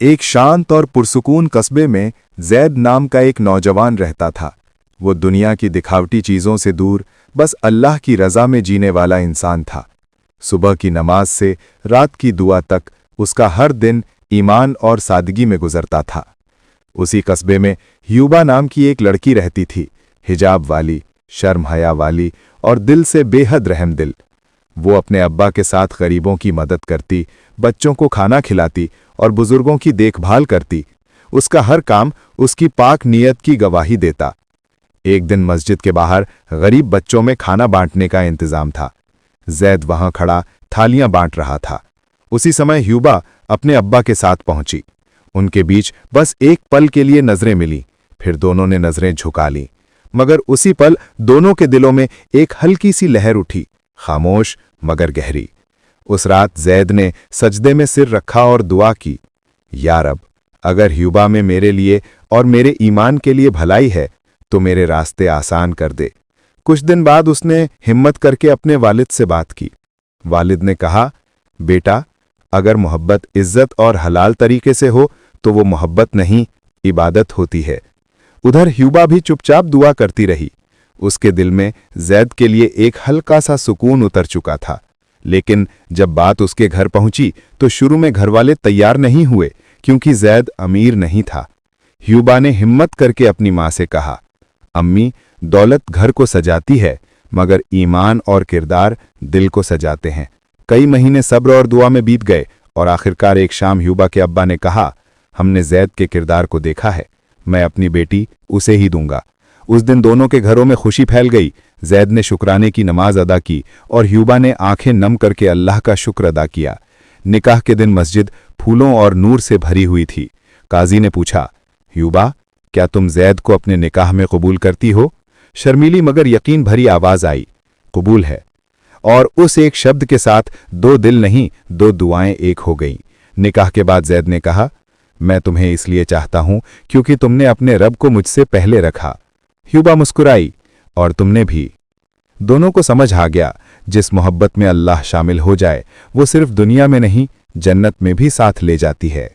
एक शांत और पुरसुकून कस्बे में जैद नाम का एक नौजवान रहता था। वो दुनिया की दिखावटी चीज़ों से दूर बस अल्लाह की रज़ा में जीने वाला इंसान था। सुबह की नमाज से रात की दुआ तक उसका हर दिन ईमान और सादगी में गुजरता था। उसी कस्बे में ह्यूबा नाम की एक लड़की रहती थी, हिजाब वाली, शर्म हया वाली और दिल से बेहद रहमदिल। वो अपने अब्बा के साथ गरीबों की मदद करती, बच्चों को खाना खिलाती और बुजुर्गों की देखभाल करती। उसका हर काम उसकी पाक नीयत की गवाही देता। एक दिन मस्जिद के बाहर गरीब बच्चों में खाना बांटने का इंतजाम था। जैद वहां खड़ा थालियां बांट रहा था। उसी समय ह्यूबा अपने अब्बा के साथ पहुंची। उनके बीच बस एक पल के लिए नजरें मिली, फिर दोनों ने नजरें झुका लीं। मगर उसी पल दोनों के दिलों में एक हल्की सी लहर उठी, खामोश मगर गहरी। उस रात जैद ने सजदे में सिर रखा और दुआ की, या रब, अगर ह्यूबा में मेरे लिए और मेरे ईमान के लिए भलाई है तो मेरे रास्ते आसान कर दे। कुछ दिन बाद उसने हिम्मत करके अपने वालिद से बात की। वालिद ने कहा, बेटा, अगर मोहब्बत इज्जत और हलाल तरीके से हो तो वो मोहब्बत नहीं, इबादत होती है। उधर ह्यूबा भी चुपचाप दुआ करती रही। उसके दिल में जैद के लिए एक हल्का सा सुकून उतर चुका था। लेकिन जब बात उसके घर पहुंची तो शुरू में घरवाले तैयार नहीं हुए, क्योंकि जैद अमीर नहीं था। ह्यूबा ने हिम्मत करके अपनी मां से कहा, अम्मी, दौलत घर को सजाती है मगर ईमान और किरदार दिल को सजाते हैं। कई महीने सब्र और दुआ में बीत गए और आखिरकार एक शाम ह्यूबा के अब्बा ने कहा, हमने जैद के किरदार को देखा है, मैं अपनी बेटी उसे ही दूंगा। उस दिन दोनों के घरों में खुशी फैल गई। जैद ने शुक्राने की नमाज अदा की और ह्यूबा ने आंखें नम करके अल्लाह का शुक्र अदा किया। निकाह के दिन मस्जिद फूलों और नूर से भरी हुई थी। काजी ने पूछा, ह्यूबा, क्या तुम जैद को अपने निकाह में कबूल करती हो? शर्मीली मगर यकीन भरी आवाज आई, कबूल है। और उस एक शब्द के साथ दो दिल नहीं, दो दुआएं एक हो गईं। निकाह के बाद जैद ने कहा, मैं तुम्हें इसलिए चाहता हूं क्योंकि तुमने अपने रब को मुझसे पहले रखा। ह्यूबा मुस्कुराई, और तुमने भी। दोनों को समझ आ गया, जिस मोहब्बत में अल्लाह शामिल हो जाए वो सिर्फ दुनिया में नहीं, जन्नत में भी साथ ले जाती है।